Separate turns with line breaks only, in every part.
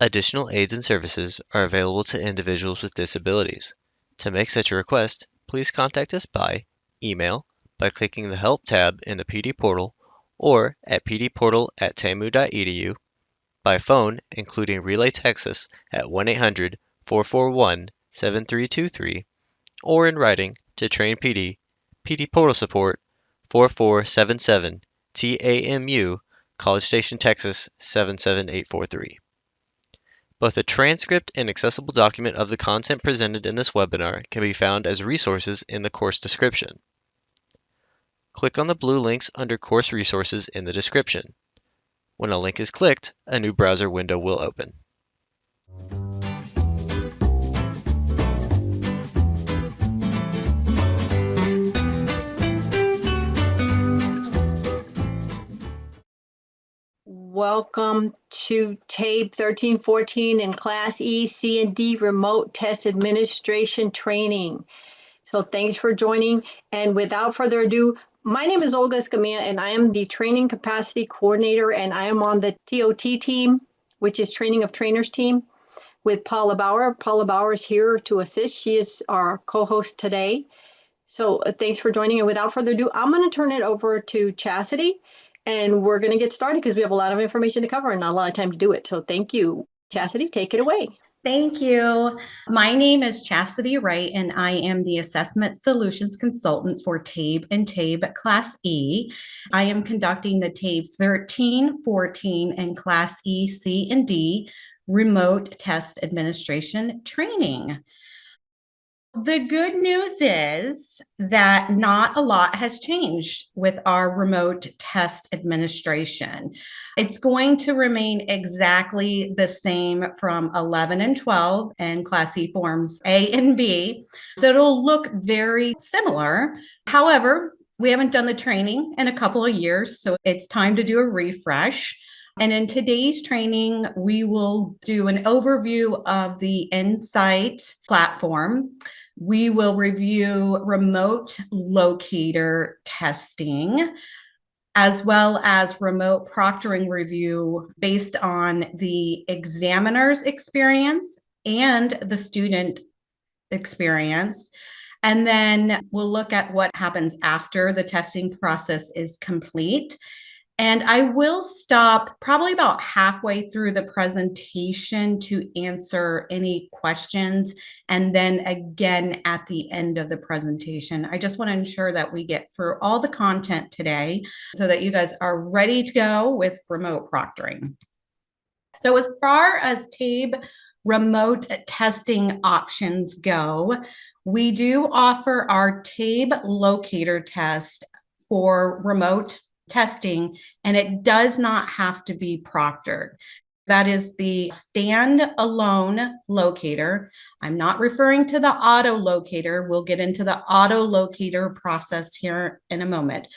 Additional aids and services are available to individuals with disabilities. To make such a request, please contact us by email by clicking the Help tab in the PD portal or at pdportal@tamu.edu, by phone including Relay Texas at 1-800-441-7323, or in writing to Train PD, PD Portal Support, 4477 TAMU, College Station, Texas 77843. Both a transcript and accessible document of the content presented in this webinar can be found as resources in the course description. Click on the blue links under Course Resources in the description. When a link is clicked, a new browser window will open.
Welcome to TABE 1314 in Class E, C, and D Remote Test Administration Training. So thanks for joining. And without further ado, my name is Olga Escamilla, and I am the Training Capacity Coordinator, and I am on the TOT team, which is Training of Trainers team, with Paula Bauer. Paula Bauer is here to assist. She is our co-host today. So thanks for joining. And without further ado, I'm going to turn it over to Chastity. And we're going to get started because we have a lot of information to cover and not a lot of time to do it. So thank you. Chastity, take it away.
Thank you. My name is Chastity Wright, and I am the Assessment Solutions Consultant for TABE and TABE Class E. I am conducting the TABE 13, 14, and Class E, C, and D Remote Test Administration Training. The good news is that not a lot has changed with our remote test administration. It's going to remain exactly the same from 11 and 12 and Class E forms A and B. So it'll look very similar. However, we haven't done the training in a couple of years, so it's time to do a refresh. And in today's training, we will do an overview of the Insight platform. We will review remote locator testing, as well as remote proctoring review based on the examiner's experience and the student experience. And then we'll look at what happens after the testing process is complete. And I will stop probably about halfway through the presentation to answer any questions. And then again at the end of the presentation. I just want to ensure that we get through all the content today so that you guys are ready to go with remote proctoring. So as far as TABE remote testing options go, we do offer our TABE locator test for remote testing, and it does not have to be proctored. That is the stand-alone locator. I'm not referring to the auto locator. We'll get into the auto locator process here in a moment.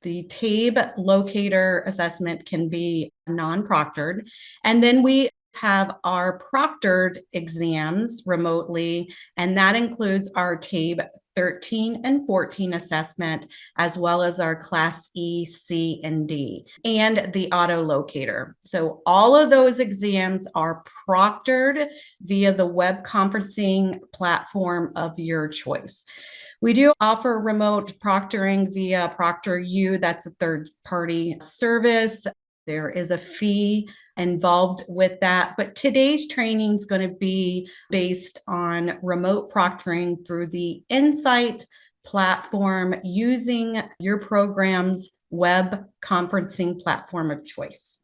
The TABE locator assessment can be non-proctored. And then we have our proctored exams remotely, and that includes our TABE 13 and 14 assessment, as well as our Class E, C, and D, and the auto locator. So all of those exams are proctored via the web conferencing platform of your choice. We do offer remote proctoring via ProctorU. That's a third-party service. There is a fee involved with that, but today's training is going to be based on remote proctoring through the Insight platform using your program's web conferencing platform of choice.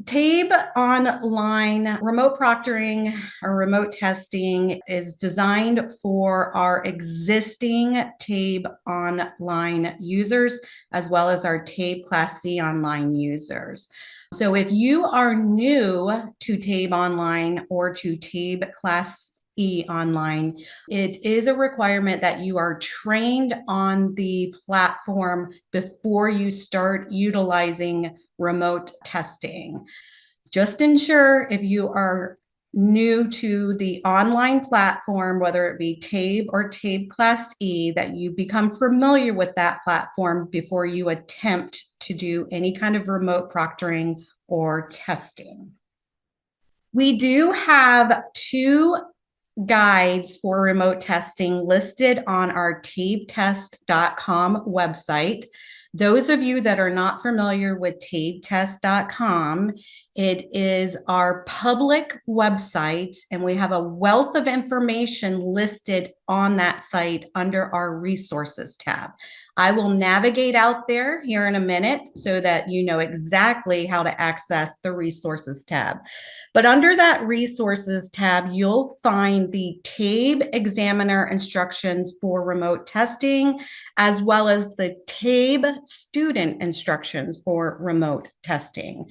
TABE Online remote proctoring or remote testing is designed for our existing TABE Online users, as well as our TABE Class C Online users. So if you are new to TABE Online or to TABE Class E Online, it is a requirement that you are trained on the platform before you start utilizing remote testing. Just ensure if you are new to the online platform, whether it be TABE or TABE Class E, that you become familiar with that platform before you attempt to do any kind of remote proctoring or testing. We do have 2 guides for remote testing listed on our tabetest.com website. Those of you that are not familiar with tabetest.com, it is our public website, and we have a wealth of information listed on that site under our resources tab. I will navigate out there here in a minute so that you know exactly how to access the resources tab. But under that resources tab, you'll find the TABE examiner instructions for remote testing, as well as the TABE student instructions for remote testing.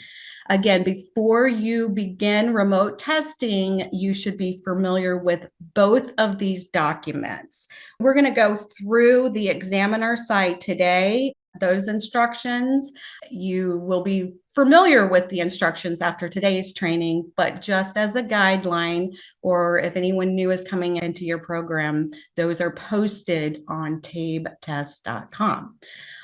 Again, before you begin remote testing, you should be familiar with both of these documents. We're going to go through the examiner site today. Those instructions, you will be familiar with the instructions after today's training, but just as a guideline, or if anyone new is coming into your program, those are posted on tabetest.com.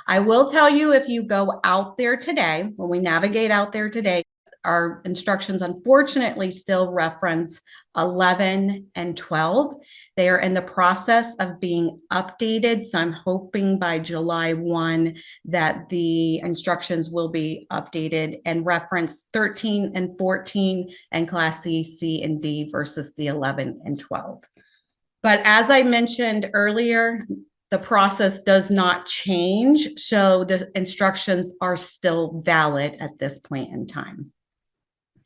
I will tell you, if you go out there today, when we navigate out there today, our instructions unfortunately still reference 11 and 12. They are in the process of being updated. So I'm hoping by July 1 that the instructions will be updated and reference 13 and 14 and Class C, C, and D versus the 11 and 12. But as I mentioned earlier, the process does not change. So the instructions are still valid at this point in time.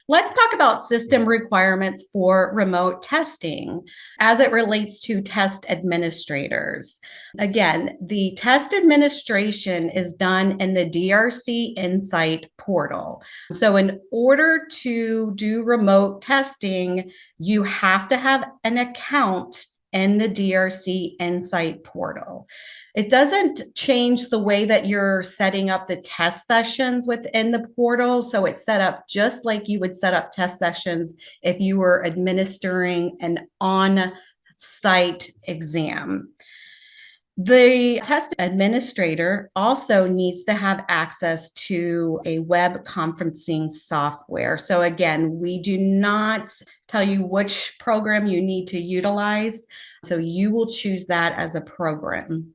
Let's talk about system requirements for remote testing as it relates to test administrators. Again, the test administration is done in the DRC Insight portal. So in order to do remote testing, you have to have an account in the DRC Insight portal. It doesn't change the way that you're setting up the test sessions within the portal. So it's set up just like you would set up test sessions if you were administering an on-site exam. The test administrator also needs to have access to a web conferencing software. So again, we do not tell you which program you need to utilize. So you will choose that as a program.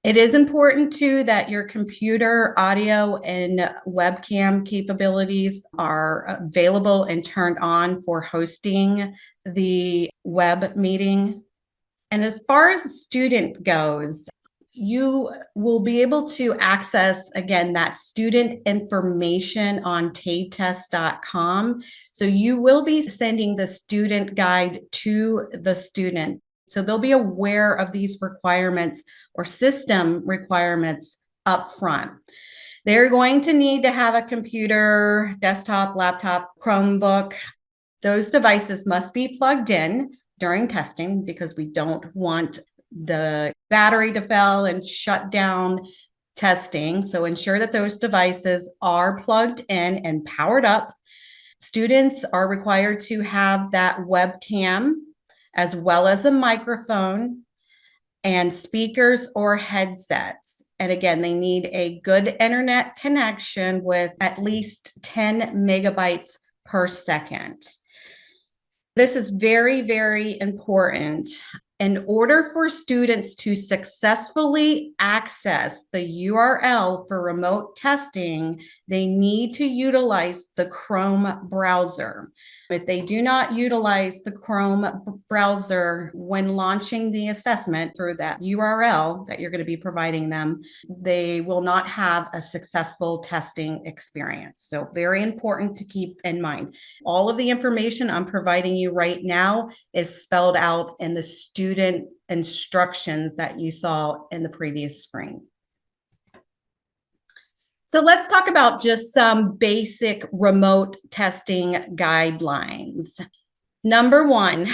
It is important too that your computer audio and webcam capabilities are available and turned on for hosting the web meeting. And as far as a student goes, you will be able to access, again, that student information on tabetest.com. So you will be sending the student guide to the student. So they'll be aware of these requirements or system requirements up front. They're going to need to have a computer, desktop, laptop, Chromebook. Those devices must be plugged in during testing because we don't want the battery to fail and shut down testing. So ensure that those devices are plugged in and powered up. Students are required to have that webcam as well as a microphone and speakers or headsets. And again, they need a good internet connection with at least 10 megabytes per second. This is very, very important. In order for students to successfully access the URL for remote testing, they need to utilize the Chrome browser. If they do not utilize the Chrome browser when launching the assessment through that URL that you're going to be providing them, they will not have a successful testing experience. So very important to keep in mind. All of the information I'm providing you right now is spelled out in the student instructions that you saw in the previous screen. So let's talk about just some basic remote testing guidelines. Number one,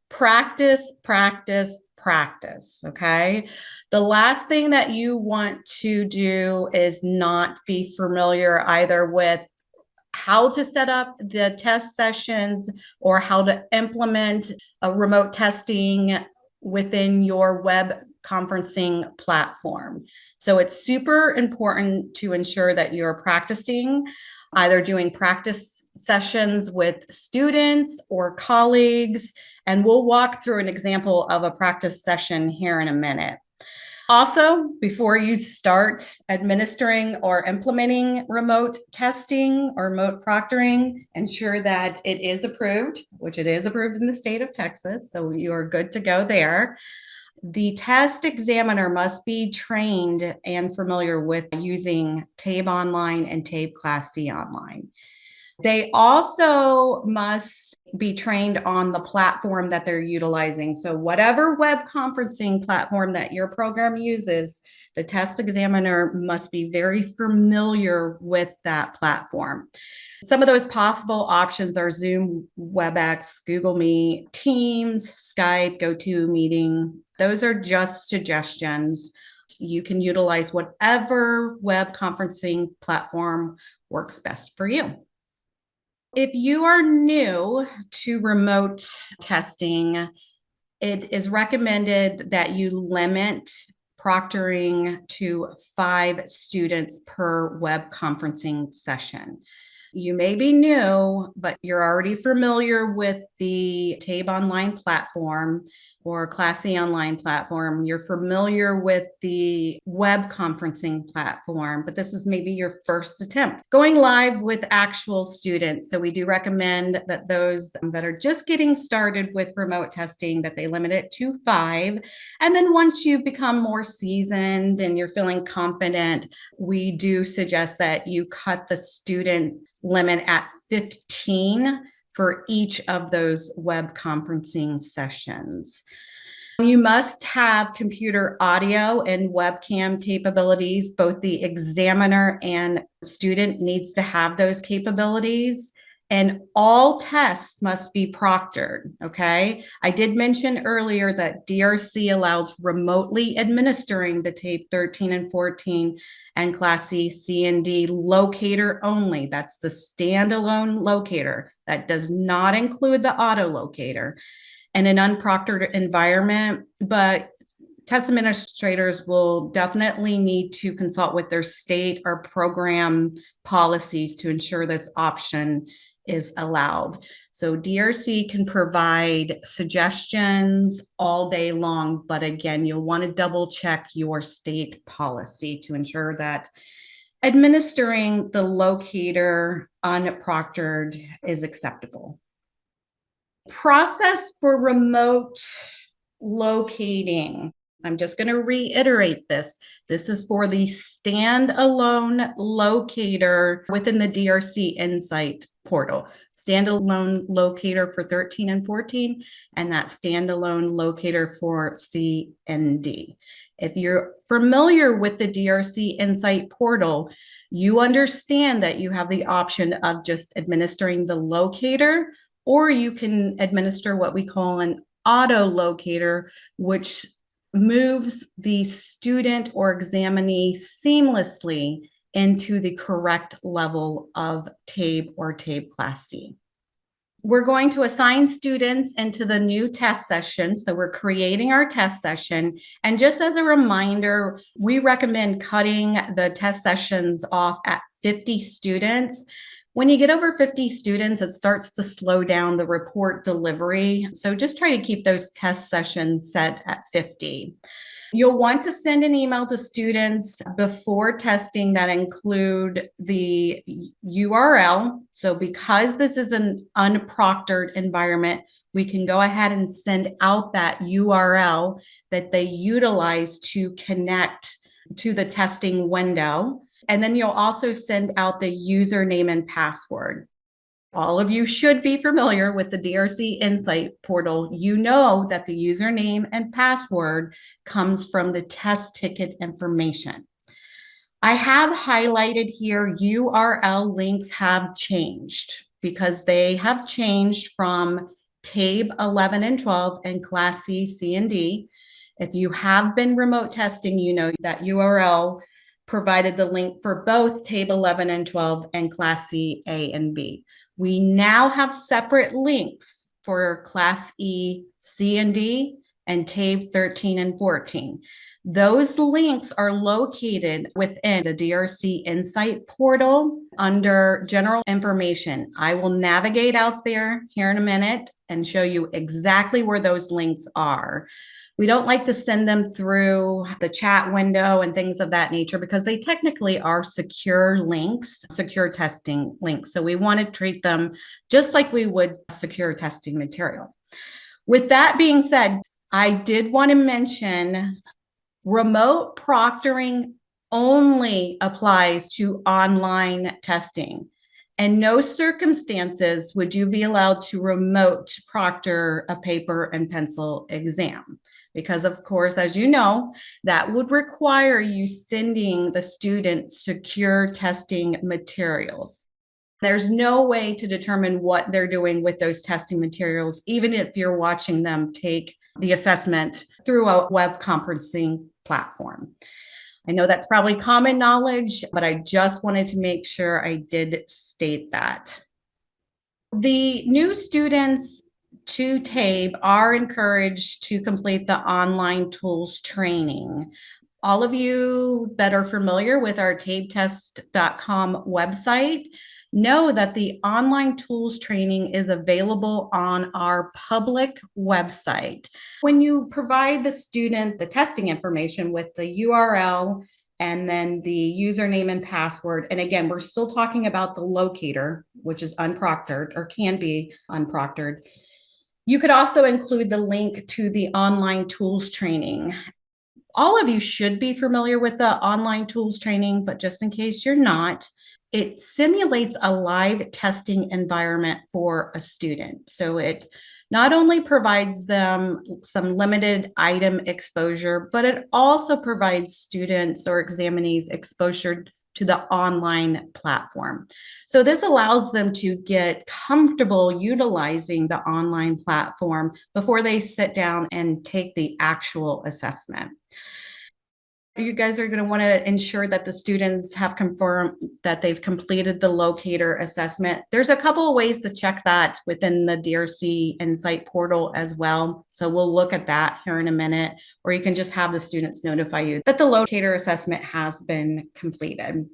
practice, practice, practice, okay? The last thing that you want to do is not be familiar either with how to set up the test sessions or how to implement a remote testing within your web conferencing platform. So it's super important to ensure that you're practicing, either doing practice sessions with students or colleagues, and we'll walk through an example of a practice session here in a minute. Also, before you start administering or implementing remote testing or remote proctoring, ensure that it is approved, which it is approved in the state of Texas, so you are good to go there. The test examiner must be trained and familiar with using TABE Online and TABE Class C Online. They also must be trained on the platform that they're utilizing. So whatever web conferencing platform that your program uses, the test examiner must be very familiar with that platform. Some of those possible options are Zoom, WebEx, Google Meet, Teams, Skype, GoToMeeting. Those are just suggestions. You can utilize whatever web conferencing platform works best for you. If you are new to remote testing, it is recommended that you limit proctoring to 5 students per web conferencing session. You may be new, but you're already familiar with the TABE Online platform or Class C Online platform. You're familiar with the web conferencing platform, but this is maybe your first attempt going live with actual students. So we do recommend that those that are just getting started with remote testing, that they limit it to 5. And then once you become more seasoned and you're feeling confident, we do suggest that you cut the student limit at 15 for each of those web conferencing sessions. You must have computer audio and webcam capabilities. Both the examiner and student needs to have those capabilities. And all tests must be proctored, okay? I did mention earlier that DRC allows remotely administering the TABE 13 and 14 and Class C and D locator only. That's the standalone locator. That does not include the auto locator in an unproctored environment, but test administrators will definitely need to consult with their state or program policies to ensure this option is allowed. So DRC can provide suggestions all day long, but again, you'll want to double check your state policy to ensure that administering the locator unproctored is acceptable. Process for remote locating. I'm just going to reiterate this. This is for the standalone locator within the DRC Insight portal. Standalone locator for 13 and 14, and that standalone locator for C and D. If you're familiar with the DRC Insight portal, you understand that you have the option of just administering the locator, or you can administer what we call an auto locator, which moves the student or examinee seamlessly into the correct level of TABE or TABE Class C. We're going to assign students into the new test session. So we're creating our test session. And just as a reminder, we recommend cutting the test sessions off at 50 students. When you get over 50 students, it starts to slow down the report delivery. So just try to keep those test sessions set at 50. You'll want to send an email to students before testing that include the URL. So because this is an unproctored environment, we can go ahead and send out that URL that they utilize to connect to the testing window. And then you'll also send out the username and password. All of you should be familiar with the DRC Insight portal. You know that the username and password comes from the test ticket information. I have highlighted here URL links have changed because they have changed from TABE 11 and 12 and Class C and D. If you have been remote testing, you know that URL provided the link for both TABE 11 and 12 and Class C, A, and B. We now have separate links for Class E, C, and D, and TABE 13 and 14. Those links are located within the DRC Insight portal under general information. I will navigate out there here in a minute and show you exactly where those links are. We don't like to send them through the chat window and things of that nature because they technically are secure links, secure testing links. So we want to treat them just like we would secure testing material. With that being said, I did want to mention remote proctoring only applies to online testing. In no circumstances would you be allowed to remote proctor a paper and pencil exam. Because of course, as you know, that would require you sending the student secure testing materials. There's no way to determine what they're doing with those testing materials, even if you're watching them take the assessment through a web conferencing platform. I know that's probably common knowledge, but I just wanted to make sure I did state that. The new students to TABE are encouraged to complete the online tools training. All of you that are familiar with our tabetest.com website know that the online tools training is available on our public website. When you provide the student the testing information with the URL and then the username and password, and again, we're still talking about the locator, which is unproctored or can be unproctored. You could also include the link to the online tools training. All of you should be familiar with the online tools training, but just in case you're not, it simulates a live testing environment for a student. So it not only provides them some limited item exposure, but it also provides students or examinees exposure to the online platform. So this allows them to get comfortable utilizing the online platform before they sit down and take the actual assessment. You guys are going to want to ensure that the students have confirmed that they've completed the locator assessment. There's a couple of ways to check that within the DRC Insight portal as well. So we'll look at that here in a minute, or you can just have the students notify you that the locator assessment has been completed.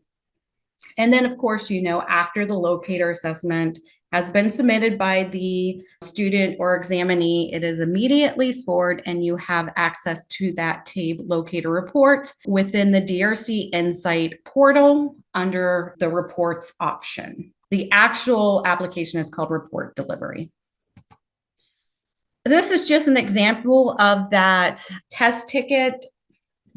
And then, of course, after the locator assessment has been submitted by the student or examinee, it is immediately scored and you have access to that TABE locator report within the DRC Insight portal under the reports option. The actual application is called report delivery. This is just an example of that test ticket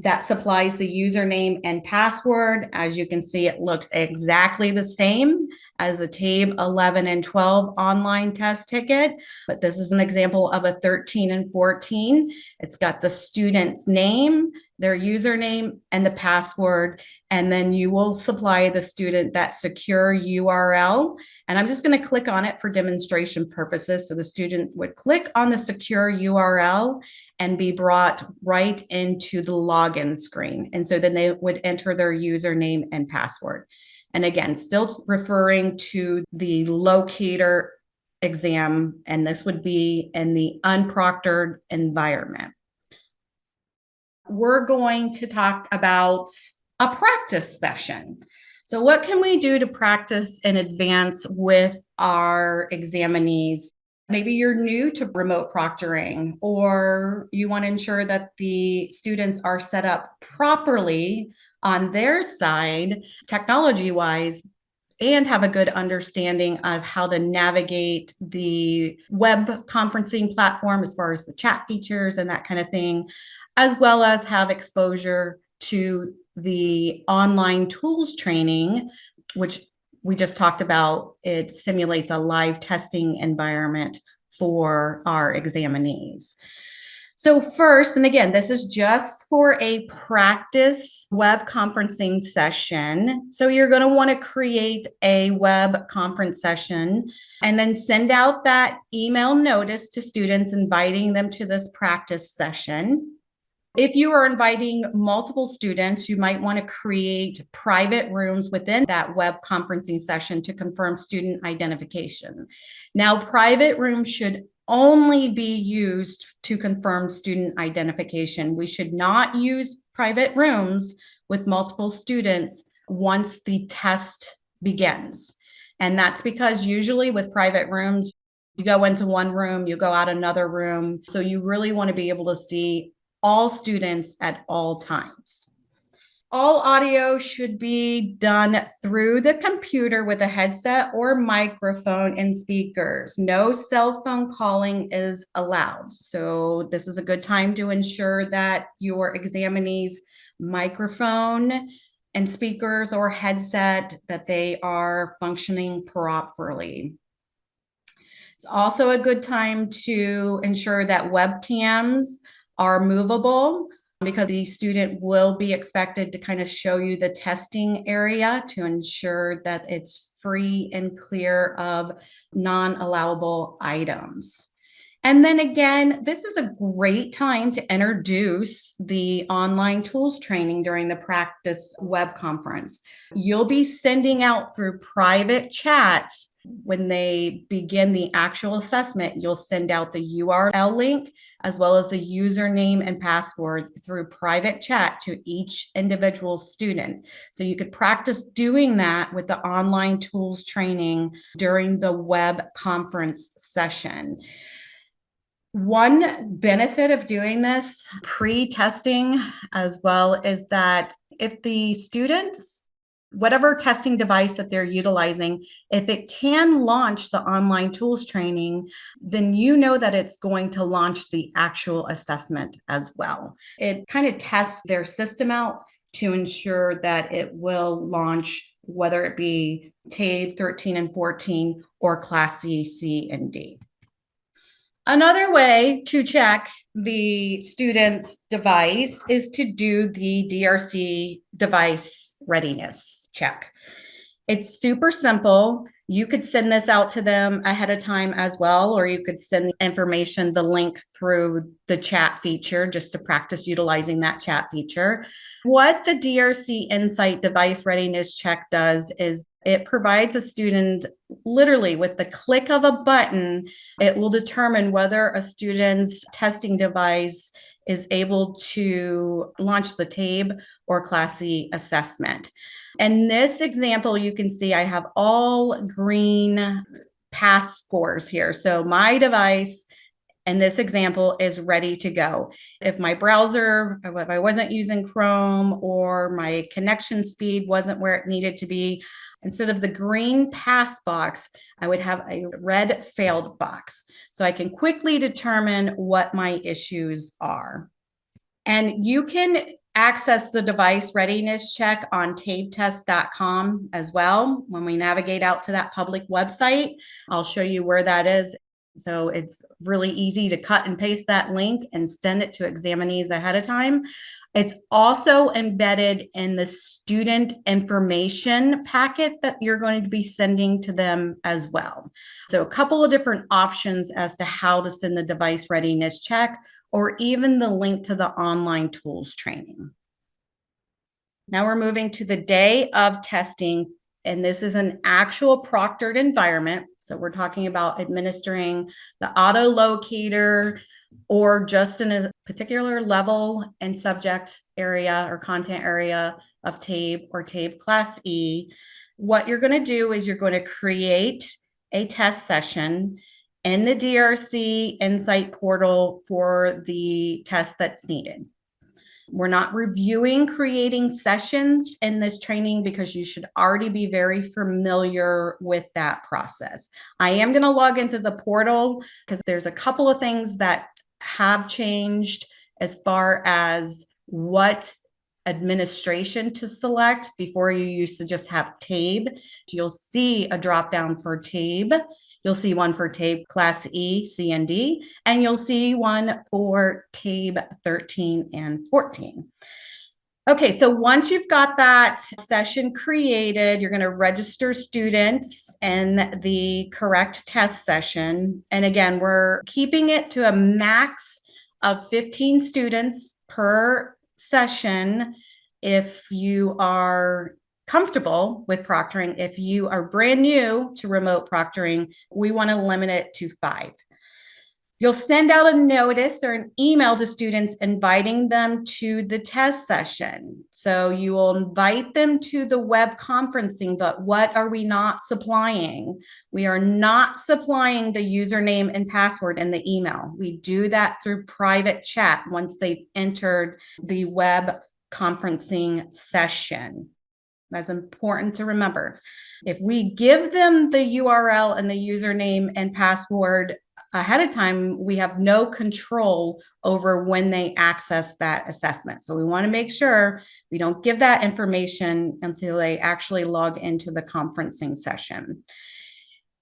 that supplies the username and password. As you can see, it looks exactly the same as the TABE 11 and 12 online test ticket, but this is an example of a 13 and 14. It's got the student's name, their username, and the password, and then you will supply the student that secure URL. And I'm just going to click on it for demonstration purposes. So the student would click on the secure URL and be brought right into the login screen. And so then they would enter their username and password. And again, still referring to the locator exam, and this would be in the unproctored environment. We're going to talk about a practice session. So what can we do to practice in advance with our examinees? Maybe you're new to remote proctoring, or you want to ensure that the students are set up properly on their side, technology-wise, and have a good understanding of how to navigate the web conferencing platform as far as the chat features and that kind of thing, as well as have exposure to the online tools training, which we just talked about. It simulates a live testing environment for our examinees. So first, and again, this is just for a practice web conferencing session. So you're going to want to create a web conference session and then send out that email notice to students inviting them to this practice session. If you are inviting multiple students, you might want to create private rooms within that web conferencing session to confirm student identification. Now, private rooms should only be used to confirm student identification. We should not use private rooms with multiple students once the test begins. And that's because usually with private rooms, you go into one room, you go out another room. So you really want to be able to see all students at all times. All audio should be done through the computer with a headset or microphone and speakers. No cell phone calling is allowed. So this is a good time to ensure that your examinee's microphone and speakers or headset, that they are functioning properly. It's also a good time to ensure that webcams are movable, because the student will be expected to kind of show you the testing area to ensure that it's free and clear of non-allowable items. And then again, this is a great time to introduce the online tools training during the practice web conference. You'll be sending out through private chat. When they begin the actual assessment, you'll send out the URL link as well as the username and password through private chat to each individual student. So you could practice doing that with the online tools training during the web conference session. One benefit of doing this pre-testing as well is that if the students, whatever testing device that they're utilizing, if it can launch the online tools training, then you know that it's going to launch the actual assessment as well. It kind of tests their system out to ensure that it will launch, whether it be TABE 13 and 14 or Class C, C, and D. Another way to check the student's device is to do the DRC device readiness check. It's super simple. You could send this out to them ahead of time as well, or you could send the information, the link through the chat feature just to practice utilizing that chat feature. What the DRC Insight device readiness check does is it provides a student literally with the click of a button, it will determine whether a student's testing device is able to launch the TABE or Class C assessment. In this example, you can see I have all green pass scores here. So my device in this example is ready to go. If my browser, if I wasn't using Chrome or my connection speed wasn't where it needed to be, instead of the green pass box, I would have a red failed box. So I can quickly determine what my issues are. And you can access the device readiness check on tabetest.com as well. When we navigate out to that public website, I'll show you where that is. So it's really easy to cut and paste that link and send it to examinees ahead of time. It's also embedded in the student information packet that you're going to be sending to them as well. So a couple of different options as to how to send the device readiness check, or even the link to the online tools training. Now we're moving to the day of testing, and this is an actual proctored environment. So we're talking about administering the auto locator or just in a particular level and subject area or content area of TABE or TABE Class E. What you're going to do is you're going to create a test session in the DRC Insight portal for the test that's needed. We're not reviewing creating sessions in this training because you should already be very familiar with that process. I am going to log into the portal because there's a couple of things that have changed as far as what administration to select. Before, you used to just have TABE. You'll see a drop down for TABE. You'll see one for TABE Class E, C, and D, and you'll see one for TABE 13 and 14. Okay, so once you've got that session created, you're going to register students in the correct test session. And again, we're keeping it to a max of 15 students per session. If you are comfortable with proctoring, if you are brand new to remote proctoring, we want to limit it to 5. You'll send out a notice or an email to students inviting them to the test session. So you will invite them to the web conferencing, but what are we not supplying? We are not supplying the username and password in the email. We do that through private chat once they've entered the web conferencing session. That's important to remember. If we give them the URL and the username and password ahead of time, we have no control over when they access that assessment. So we want to make sure we don't give that information until they actually log into the conferencing session.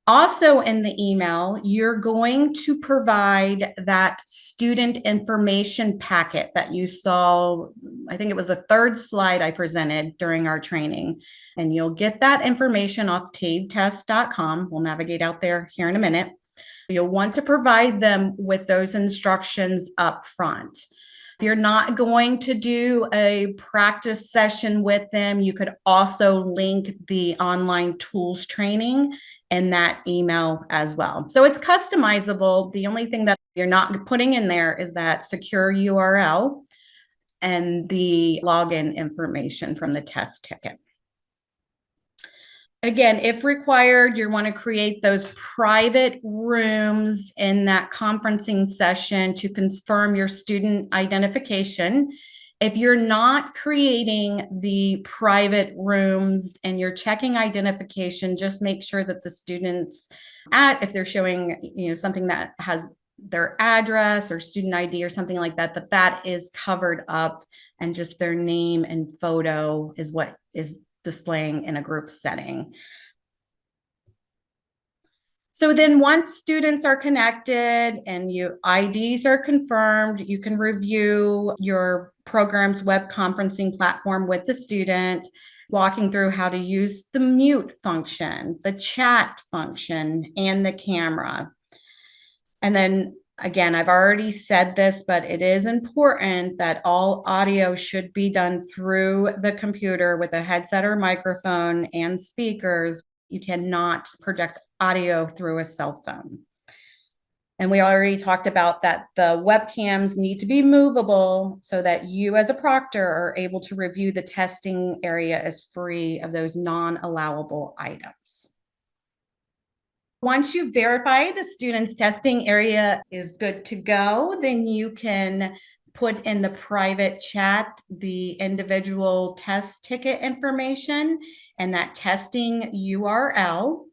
Also in the email, you're going to provide that student information packet that you saw. I think it was the third slide I presented during our training. And you'll get that information off tabetest.com. We'll navigate out there here in a minute. You'll want to provide them with those instructions up front. If you're not going to do a practice session with them, you could also link the online tools training in that email as well. So it's customizable. The only thing that you're not putting in there is that secure URL and the login information from the test ticket. Again, if required, you want to create those private rooms in that conferencing session to confirm your student identification. If you're not creating the private rooms and you're checking identification, just make sure that the students if they're showing, something that has their address or student ID or something like that, that is covered up and just their name and photo is what is displaying in a group setting. So then once students are connected and your IDs are confirmed, you can review your program's web conferencing platform with the student, walking through how to use the mute function, the chat function, and the camera. And then again, I've already said this, but it is important that all audio should be done through the computer with a headset or microphone and speakers. You cannot project audio through a cell phone. And we already talked about that the webcams need to be movable so that you as a proctor are able to review the testing area as free of those non-allowable items. Once you verify the student's testing area is good to go, then you can put in the private chat the individual test ticket information and that testing URL.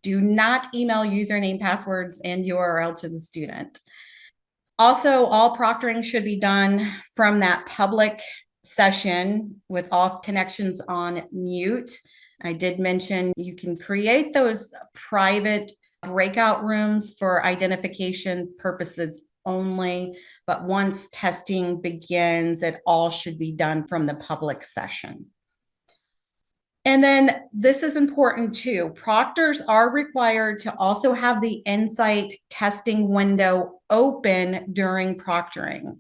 Do not email username, passwords, and URL to the student. Also, all proctoring should be done from that public session with all connections on mute. I did mention you can create those private breakout rooms for identification purposes only, but once testing begins, it all should be done from the public session. And then this is important too. Proctors are required to also have the Insight testing window open during proctoring.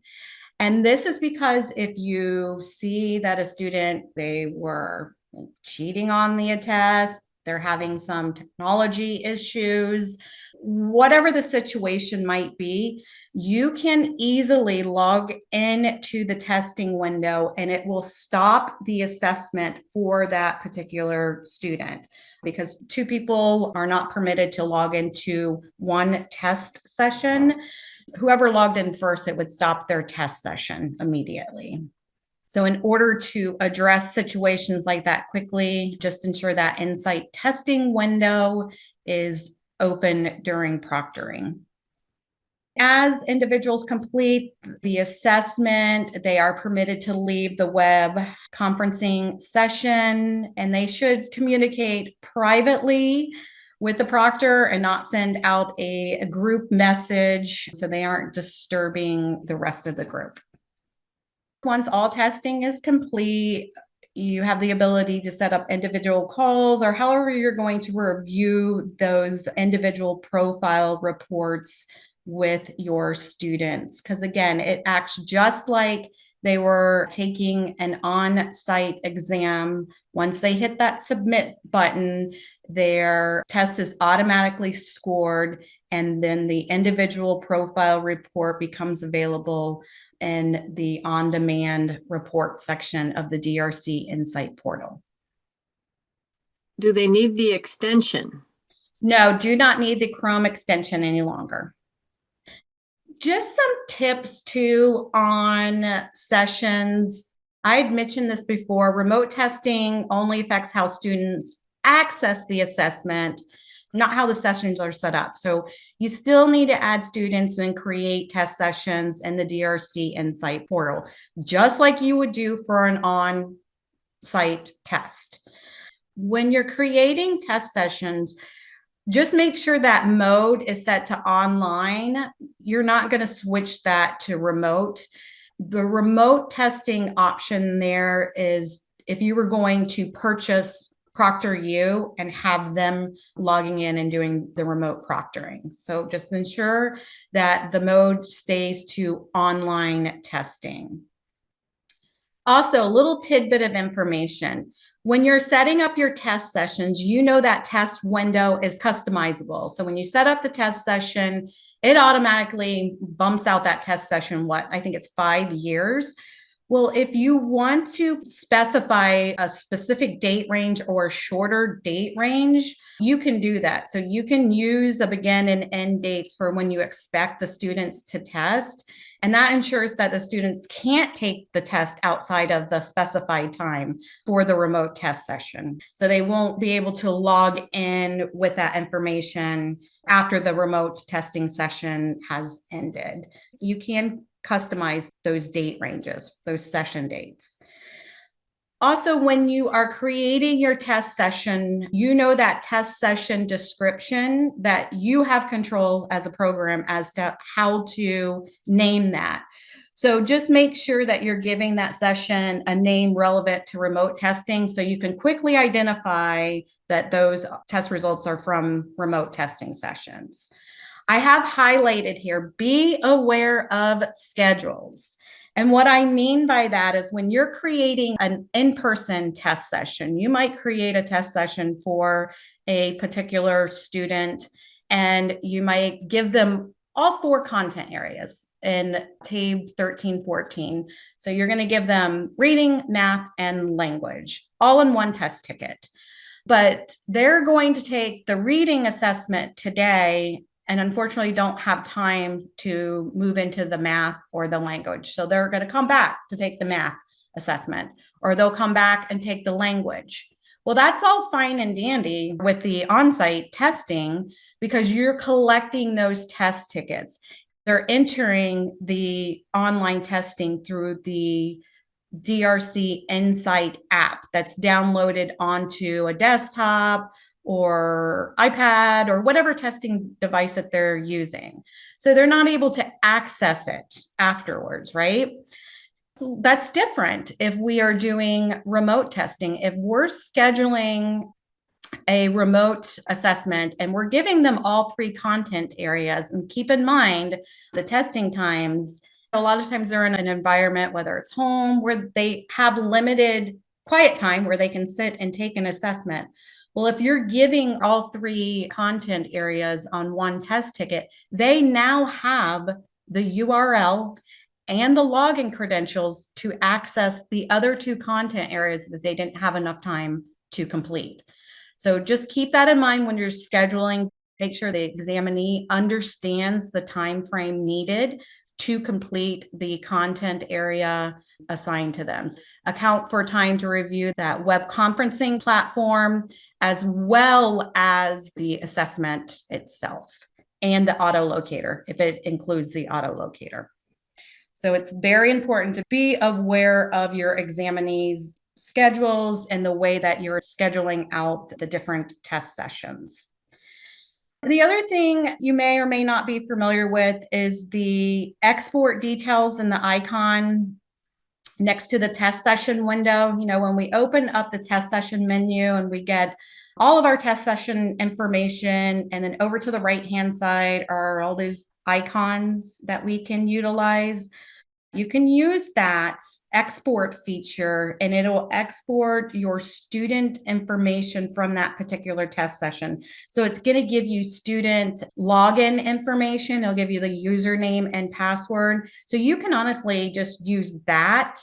And this is because if you see that a student, they were cheating on the test, they're having some technology issues, whatever the situation might be, you can easily log in to the testing window and it will stop the assessment for that particular student because two people are not permitted to log into one test session. Whoever logged in first, it would stop their test session immediately. So in order to address situations like that quickly, just ensure that Insight testing window is open during proctoring. As individuals complete the assessment, they are permitted to leave the web conferencing session, and they should communicate privately with the proctor and not send out a group message so they aren't disturbing the rest of the group. Once all testing is complete, you have the ability to set up individual calls or however you're going to review those individual profile reports with your students. Because again, it acts just like they were taking an on-site exam. Once they hit that submit button, their test is automatically scored And then the individual profile report becomes available in the on-demand report section of the DRC Insight portal.
Do they need the extension?
No, do not need the Chrome extension any longer. Just some tips too on sessions. I had mentioned this before. Remote testing only affects how students access the assessment, not how the sessions are set up. So you still need to add students and create test sessions in the DRC Insight portal, just like you would do for an on-site test. When you're creating test sessions, just make sure that mode is set to online. You're not going to switch that to remote. The remote testing option there is if you were going to purchase ProctorU and have them logging in and doing the remote proctoring. So just ensure that the mode stays to online testing. Also, a little tidbit of information. When you're setting up your test sessions, you know that test window is customizable. So when you set up the test session, it automatically bumps out that test session, I think it's 5 years. Well, if you want to specify a specific date range or a shorter date range, you can do that. So you can use a begin and end dates for when you expect the students to test. And that ensures that the students can't take the test outside of the specified time for the remote test session. So they won't be able to log in with that information after the remote testing session has ended. You can customize those date ranges, those session dates. Also, when you are creating your test session, you know that test session description that you have control as a program as to how to name that. So just make sure that you're giving that session a name relevant to remote testing so you can quickly identify that those test results are from remote testing sessions. I have highlighted here, be aware of schedules. And what I mean by that is when you're creating an in-person test session, you might create a test session for a particular student, and you might give them all 4 content areas in TABE 1314. So you're going to give them reading, math, and language, all in one test ticket. But they're going to take the reading assessment today and unfortunately don't have time to move into the math or the language. So they're going to come back to take the math assessment, or they'll come back and take the language. Well, that's all fine and dandy with the on-site testing because you're collecting those test tickets. They're entering the online testing through the DRC Insight app that's downloaded onto a desktop or iPad or whatever testing device that they're using. So they're not able to access it afterwards, right? That's different if we are doing remote testing. If we're scheduling a remote assessment and we're giving them all 3 content areas, and keep in mind the testing times, a lot of times they're in an environment, whether it's home, where they have limited quiet time where they can sit and take an assessment. Well, if you're giving all 3 content areas on one test ticket, they now have the URL and the login credentials to access the other 2 content areas that they didn't have enough time to complete. So just keep that in mind when you're scheduling. Make sure the examinee understands the time frame needed to complete the content area assigned to them. Account for time to review that web conferencing platform, as well as the assessment itself and the auto locator, if it includes the auto locator. So it's very important to be aware of your examinees' schedules and the way that you're scheduling out the different test sessions. The other thing you may or may not be familiar with is the export details in the icon next to the test session window. You know, when we open up the test session menu and we get all of our test session information, and then over to the right-hand side are all those icons that we can utilize. You can use that export feature and it'll export your student information from that particular test session. So it's going to give you student login information. It'll give you the username and password. So you can honestly just use that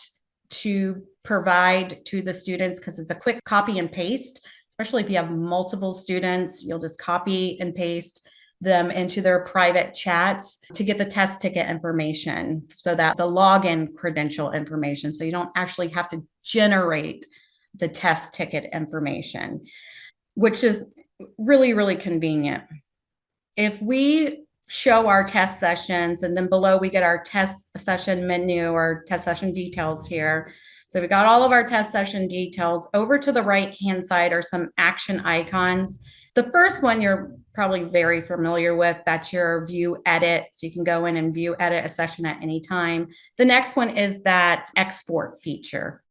to provide to the students because it's a quick copy and paste, especially if you have multiple students. You'll just copy and paste them into their private chats to get the test ticket information, so that the login credential information, so you don't actually have to generate the test ticket information, which is really, really convenient. If we show our test sessions and then below we get our test session menu or test session details here. So we got all of our test session details. Over to the right hand side are some action icons. The first one you're probably very familiar with. That's your view edit. So you can go in and view edit a session at any time. The next one is that export feature.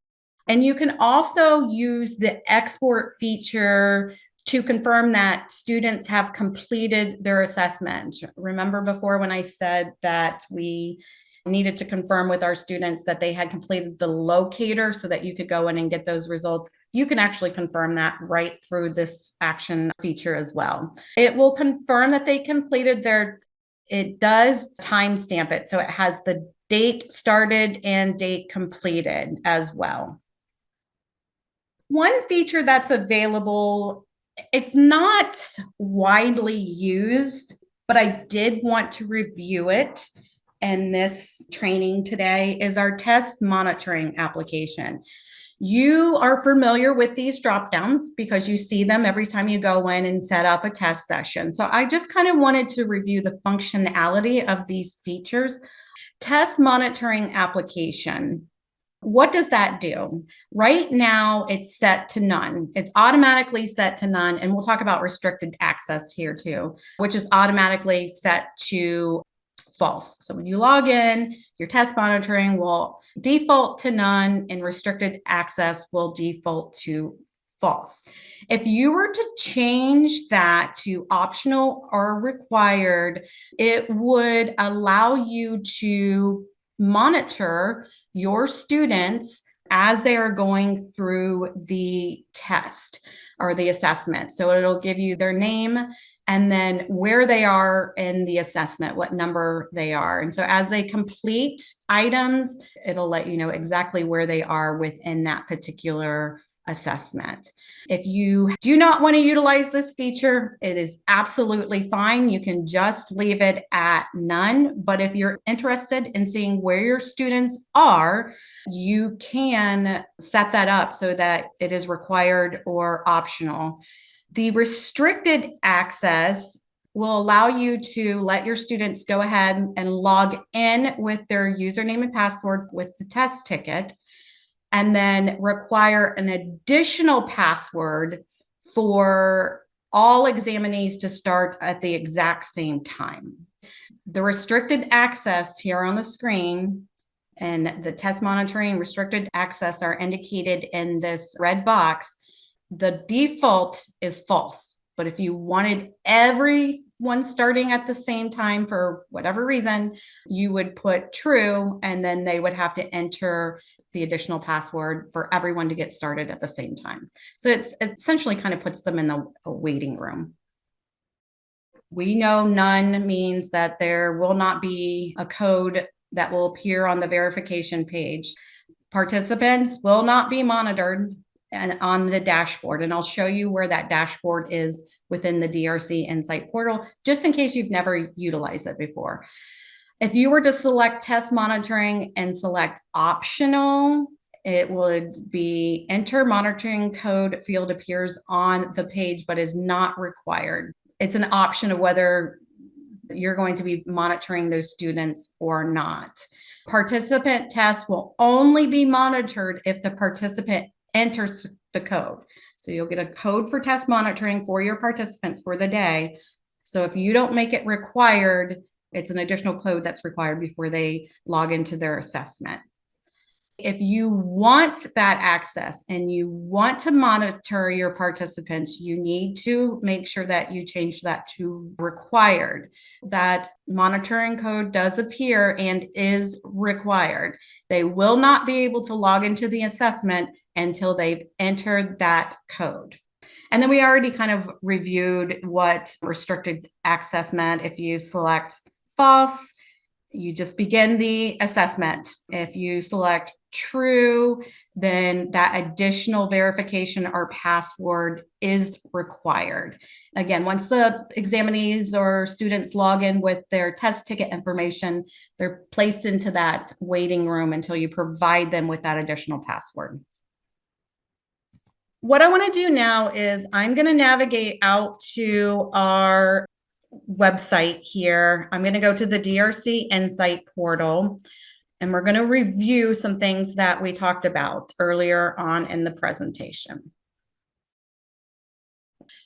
And you can also use the export feature to confirm that students have completed their assessment. Remember before when I said that we needed to confirm with our students that they had completed the locator so that you could go in and get those results? You can actually confirm that right through this action feature as well. It will confirm that they completed it does timestamp it. So it has the date started and date completed as well. One feature that's available, it's not widely used, but I did want to review it in this training today, is our test monitoring application. You are familiar with these drop downs because you see them every time you go in and set up a test session. So I just kind of wanted to review the functionality of these features. Test monitoring application. What does that do? Right now, it's set to none. It's automatically set to none. And we'll talk about restricted access here too, which is automatically set to false. So when you log in, your test monitoring will default to none and restricted access will default to false. If you were to change that to optional or required, it would allow you to monitor your students as they are going through the test or the assessment. So it'll give you their name and then where they are in the assessment, what number they are. And so as they complete items, it'll let you know exactly where they are within that particular assessment. If you do not want to utilize this feature, it is absolutely fine. You can just leave it at none. But if you're interested in seeing where your students are, you can set that up so that it is required or optional. The restricted access will allow you to let your students go ahead and log in with their username and password with the test ticket, and then require an additional password for all examinees to start at the exact same time. The restricted access here on the screen and the test monitoring restricted access are indicated in this red box. The default is false, but if you wanted everyone starting at the same time for whatever reason, you would put true, and then they would have to enter the additional password for everyone to get started at the same time. So it's essentially kind of puts them in a waiting room. We know none means that there will not be a code that will appear on the verification page. Participants will not be monitored and on the dashboard. And I'll show you where that dashboard is within the DRC Insight portal, just in case you've never utilized it before. If you were to select test monitoring and select optional, it would be enter monitoring code field appears on the page, but is not required. It's an option of whether you're going to be monitoring those students or not. Participant tests will only be monitored if the participant enters the code. So you'll get a code for test monitoring for your participants for the day. So if you don't make it required, it's an additional code that's required before they log into their assessment. If you want that access and you want to monitor your participants, you need to make sure that you change that to required. That monitoring code does appear and is required. They will not be able to log into the assessment until they've entered that code. And then we already kind of reviewed what restricted access meant. If you select false, you just begin the assessment. If you select true, then that additional verification or password is required. Again, once the examinees or students log in with their test ticket information, they're placed into that waiting room until you provide them with that additional password. What I want to do now is I'm going to navigate out to our website here. I'm going to go to the DRC Insight portal, and we're going to review some things that we talked about earlier on in the presentation.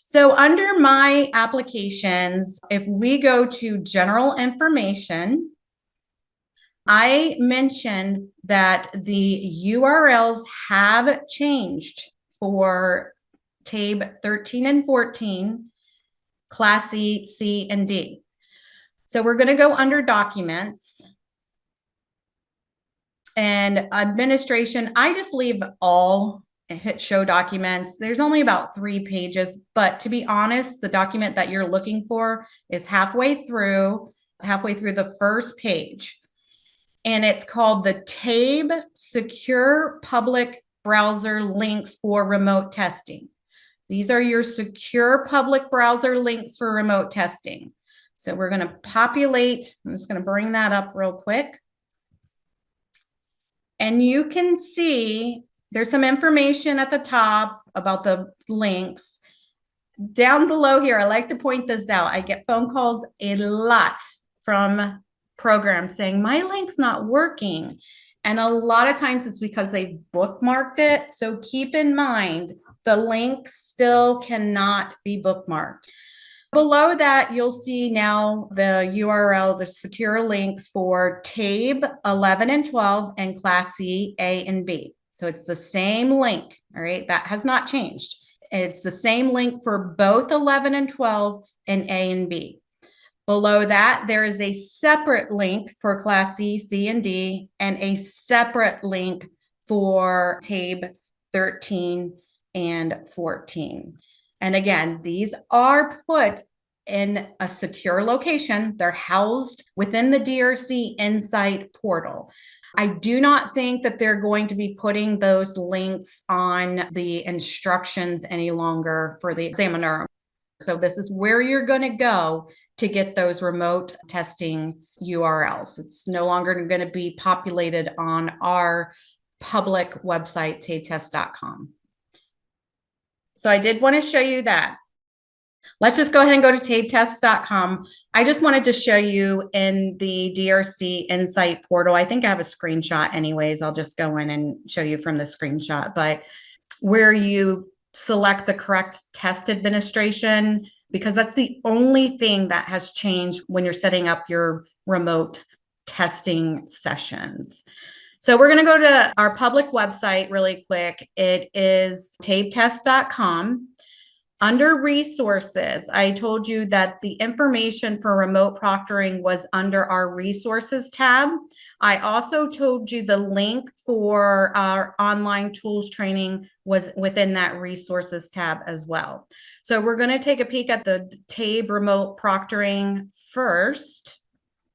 So under my applications, if we go to general information, I mentioned that the URLs have changed for TABE 13 and 14, Class E, C, and D. So we're going to go under documents and administration. I just leave all and hit show documents. There's only about 3 pages, but to be honest, the document that you're looking for is halfway through the first page. And it's called the TABE Secure Public Browser Links for Remote Testing. These are your secure public browser links for remote testing. So we're going to populate. I'm just going to bring that up real quick. And you can see there's some information at the top about the links. Down below here, I like to point this out. I get phone calls a lot from programs saying, my link's not working. And a lot of times it's because they've bookmarked it. So keep in mind, the link still cannot be bookmarked. Below that, you'll see now the URL, the secure link for TABE 11 and 12 and Class C, A, and B. So it's the same link, all right? That has not changed. It's the same link for both 11 and 12 and A and B. Below that, there is a separate link for Class C, C, and D, and a separate link for TABE 13 and 14. And again, these are put in a secure location. They're housed within the DRC Insight portal. I do not think that they're going to be putting those links on the instructions any longer for the examiner. So this is where you're going to go to get those remote testing URLs. It's no longer going to be populated on our public website, tabetest.com. So I did want to show you that. Let's just go ahead and go to tabetest.com. I just wanted to show you in the DRC Insight portal. I think I have a screenshot anyways. I'll just go in and show you from the screenshot, but where you select the correct test administration, because that's the only thing that has changed when you're setting up your remote testing sessions. So we're going to go to our public website really quick. It is tabetest.com. Under resources, I told you that the information for remote proctoring was under our resources tab. I also told you the link for our online tools training was within that resources tab as well. So we're going to take a peek at the TABE remote proctoring first.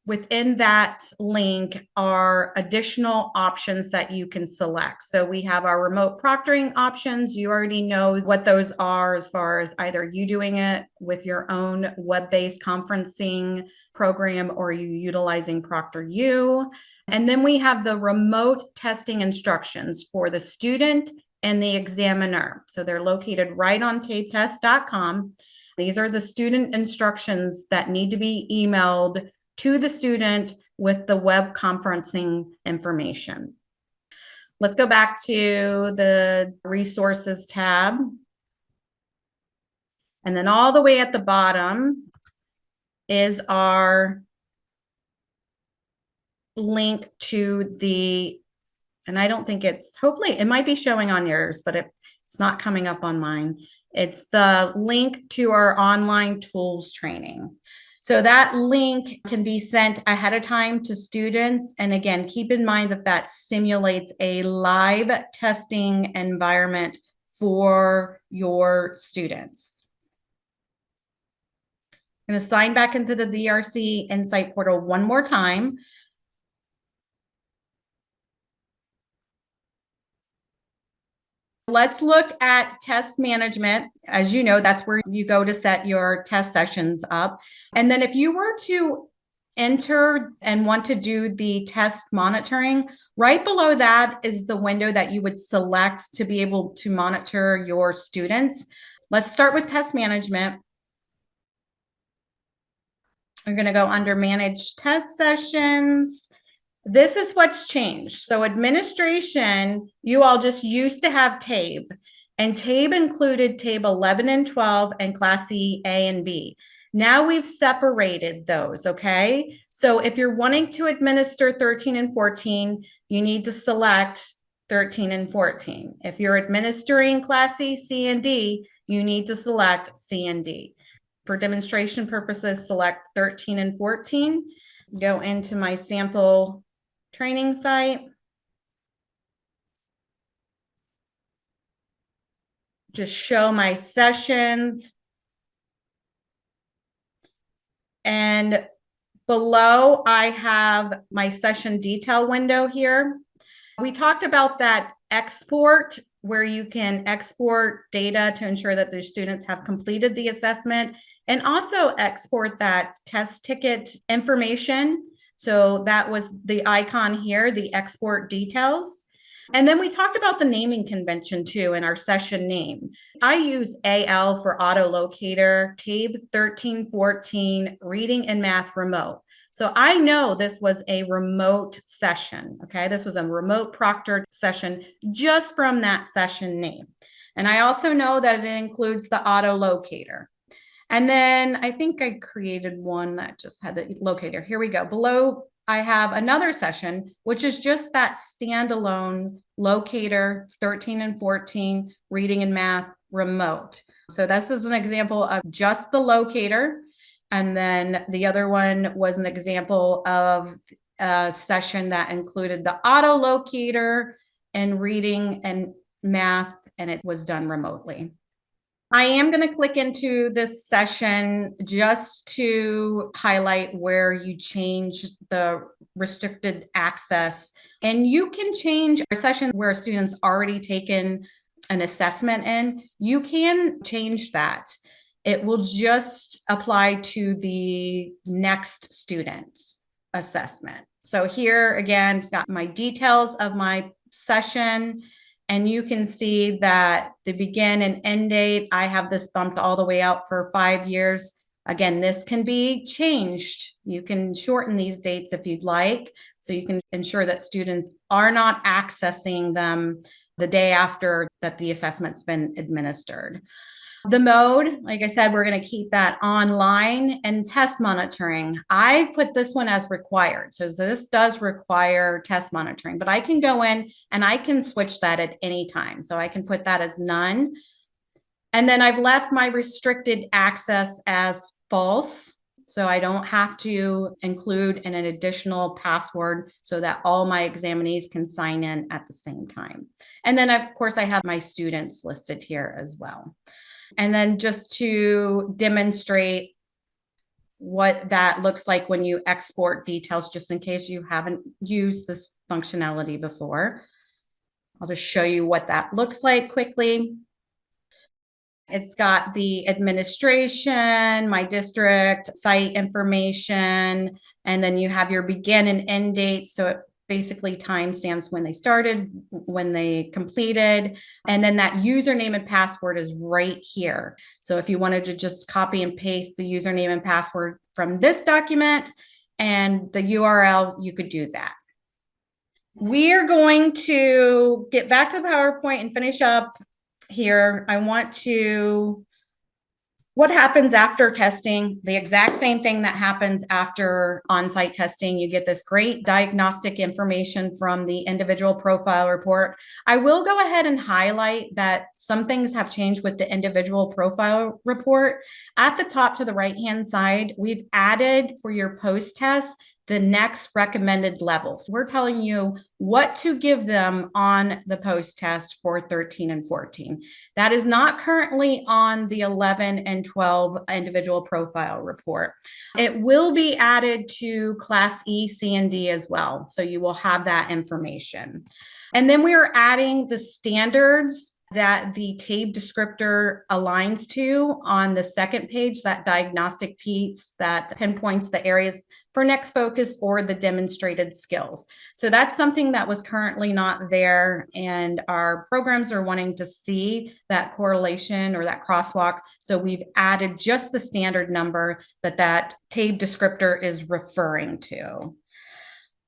Within that link are additional options that you can select. So we have our remote proctoring options. You already know what those are as far as either you doing it with your own web-based conferencing program or you utilizing ProctorU. And then we have the remote testing instructions for the student and the examiner. So they're located right on tabetest.com. These are the student instructions that need to be emailed to the student with the web conferencing information. Let's go back to the resources tab. And then all the way at the bottom is our link to the And I don't think hopefully it might be showing on yours, but it's not coming up on mine. It's the link to our online tools training. So that link can be sent ahead of time to students. And again, keep in mind that that simulates a live testing environment for your students. I'm going to sign back into the DRC Insight portal one more time. Let's look at test management. As you know, that's where you go to set your test sessions up. And then if you were to enter and want to do the test monitoring, right below that is the window that you would select to be able to monitor your students. Let's start with test management. We're going to go under manage test sessions. This is what's changed. So administration, you all just used to have TABE, and TABE included TABE 11 and 12 and Class E, A, and B. Now we've separated those, okay? So if you're wanting to administer 13 and 14, you need to select 13 and 14. If you're administering Class E, C, and D, you need to select C and D. For demonstration purposes, select 13 and 14. Go into my sample training site. Just show my sessions. And below, I have my session detail window here. We talked about that export, where you can export data to ensure that the students have completed the assessment, and also export that test ticket information. So that was the icon here, the export details. And then we talked about the naming convention too in our session name. I use AL for auto locator, TABE 1314, reading and math remote. So I know this was a remote session, okay? This was a remote proctored session just from that session name. And I also know that it includes the auto locator. And then I think I created one that just had the locator. Here we go. Below, I have another session, which is just that standalone locator, 13 and 14, reading and math remote. So this is an example of just the locator. And then the other one was an example of a session that included the auto locator and reading and math, and it was done remotely. I am going to click into this session just to highlight where you change the restricted access. And you can change a session where a student's already taken an assessment in. You can change that. It will just apply to the next student's assessment. So here again, it's got my details of my session. And you can see that the begin and end date, I have this bumped all the way out for 5 years. Again, this can be changed. You can shorten these dates if you'd like, so you can ensure that students are not accessing them the day after that the assessment's been administered. The mode, like I said, we're going to keep that online, and test monitoring. I've put this one as required. So this does require test monitoring, but I can go in and I can switch that at any time. So I can put that as none. And then I've left my restricted access as false. So I don't have to include an additional password so that all my examinees can sign in at the same time. And then of course I have my students listed here as well. And then just to demonstrate what that looks like when you export details, just in case you haven't used this functionality before, I'll just show you what that looks like quickly. It's got the administration, my district, site information, and then you have your begin and end date. So it basically timestamps when they started, when they completed, and then that username and password is right here. So if you wanted to just copy and paste the username and password from this document and the URL, you could do that. We are going to get back to the PowerPoint and finish up here. I want to What happens after testing? The exact same thing that happens after on-site testing. You get this great diagnostic information from the individual profile report. I will go ahead and highlight that some things have changed with the individual profile report. At the top to the right-hand side, we've added for your post-test the next recommended levels. We're telling you what to give them on the post-test for 13 and 14. That is not currently on the 11 and 12 individual profile report. It will be added to Class E, C, and D as well. So you will have that information. And then we are adding the standards that the TABE descriptor aligns to on the second page, that diagnostic piece that pinpoints the areas for next focus or the demonstrated skills. So that's something that was currently not there, and our programs are wanting to see that correlation or that crosswalk. So we've added just the standard number that TABE descriptor is referring to.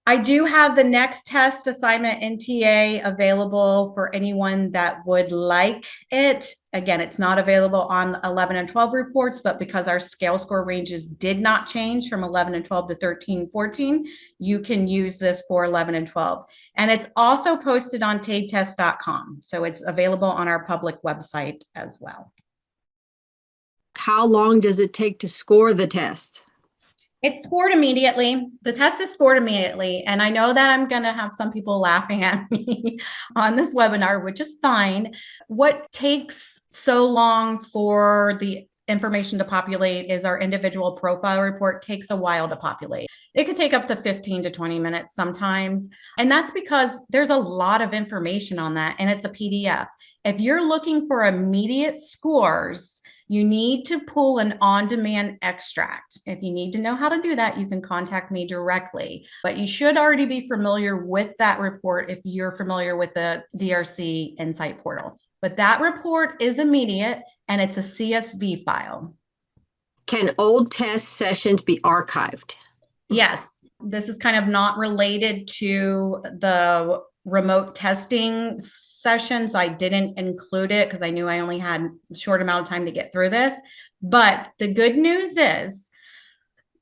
I do have the next test assignment NTA available for anyone that would like it. Again, it's not available on 11 and 12 reports, but because our scale score ranges did not change from 11 and 12 to 13 and 14, you can use this for 11 and 12. And it's also posted on tabetest.com. So it's available on our public website as well.
How long does it take to score the test?
It's scored immediately. The test is scored immediately. And I know that I'm going to have some people laughing at me on this webinar, which is fine. What takes so long for the information to populate is our individual profile report takes a while to populate. It could take up to 15 to 20 minutes sometimes. And that's because there's a lot of information on that, and it's a PDF. If you're looking for immediate scores, you need to pull an on-demand extract. If you need to know how to do that, you can contact me directly. But you should already be familiar with that report if you're familiar with the DRC Insight portal. But that report is immediate, and it's a CSV file.
Can old test sessions be archived?
Yes, this is kind of not related to the remote testing sessions. I didn't include it because I knew I only had a short amount of time to get through this. But the good news is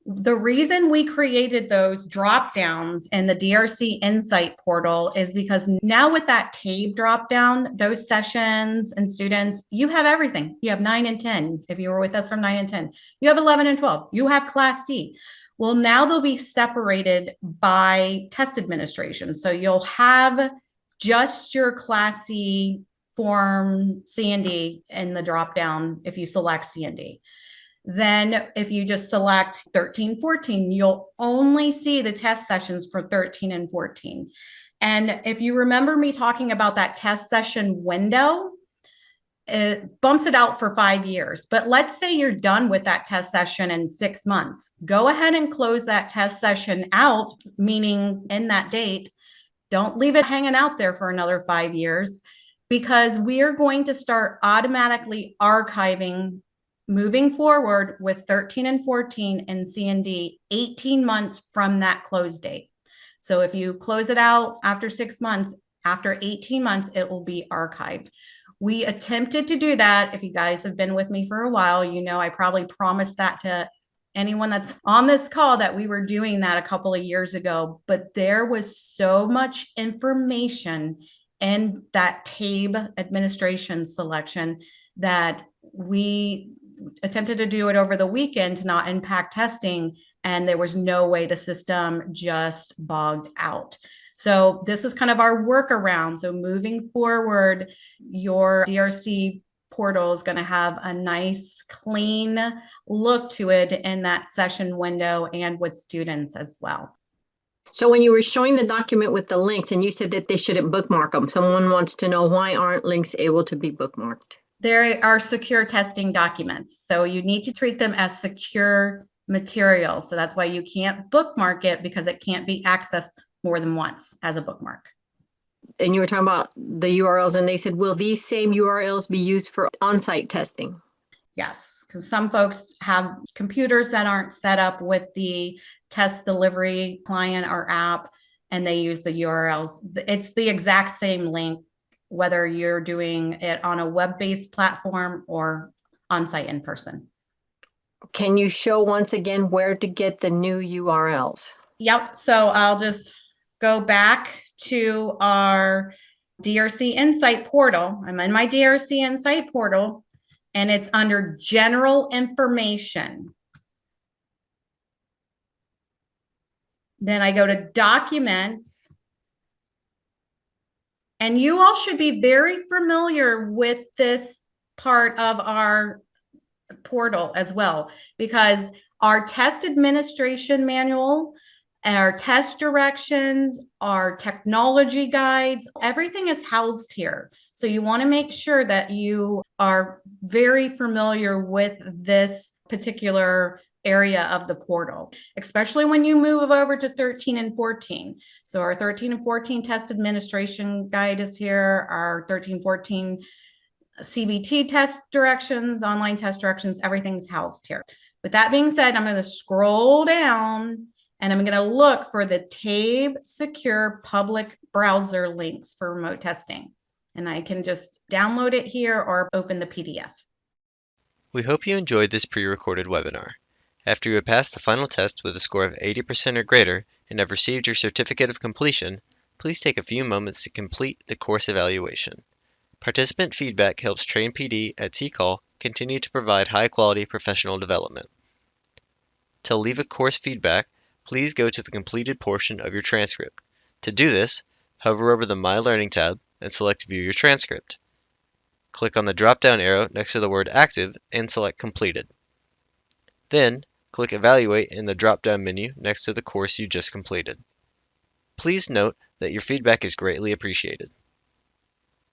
the reason we created those drop downs in the DRC Insight portal is because now with that TABE drop down, those sessions and students, you have everything. You have 9 and 10. If you were with us from 9 and 10, you have 11 and 12. You have Class C. Well, now they'll be separated by test administration. So you'll have just your Class C form C and D in the drop down if you select C and D. Then if you just select 13, 14, you'll only see the test sessions for 13 and 14. And if you remember me talking about that test session window, it bumps it out for 5 years. But let's say you're done with that test session in 6 months. Go ahead and close that test session out, meaning in that date. Don't leave it hanging out there for another 5 years, because we are going to start automatically archiving moving forward with 13 and 14 and C and D 18 months from that close date. So if you close it out after 6 months, after 18 months, it will be archived. We attempted to do that. If you guys have been with me for a while, you know I probably promised that to anyone that's on this call that we were doing that a couple of years ago, but there was so much information in that TABE administration selection that we attempted to do it over the weekend to not impact testing, and there was no way. The system just bogged out. So this was kind of our workaround. So moving forward, your DRC portal is going to have a nice, clean look to it in that session window and with students as well.
So when you were showing the document with the links and you said that they shouldn't bookmark them, someone wants to know, why aren't links able to be bookmarked?
There are secure testing documents. So you need to treat them as secure material. So that's why you can't bookmark it, because it can't be accessed more than once as a bookmark.
And you were talking about the URLs, and they said, will these same URLs be used for on-site testing?
Yes, because some folks have computers that aren't set up with the test delivery client or app, and they use the URLs. It's the exact same link, whether you're doing it on a web-based platform or on-site in person.
Can you show once again where to get the new URLs?
Yep. So I'll just go back to our DRC Insight portal. I'm in my DRC Insight portal, and it's under General Information. Then I go to Documents. And you all should be very familiar with this part of our portal as well, because our test administration manual, our test directions, our technology guides, everything is housed here. So you want to make sure that you are very familiar with this particular area of the portal, especially when you move over to 13 and 14. So our 13 and 14 test administration guide is here, our 13, 14 CBT test directions, online test directions, everything's housed here. With that being said, I'm going to scroll down and I'm going to look for the TABE Secure Public Browser links for remote testing. And I can just download it here or open the PDF.
We hope you enjoyed this pre-recorded webinar. After you have passed the final test with a score of 80% or greater and have received your certificate of completion, please take a few moments to complete the course evaluation. Participant feedback helps Train PD at TCAL continue to provide high-quality professional development. To leave a course feedback, please go to the completed portion of your transcript. To do this, hover over the My Learning tab and select View Your Transcript. Click on the drop-down arrow next to the word Active and select Completed. Then, click Evaluate in the drop-down menu next to the course you just completed. Please note that your feedback is greatly appreciated.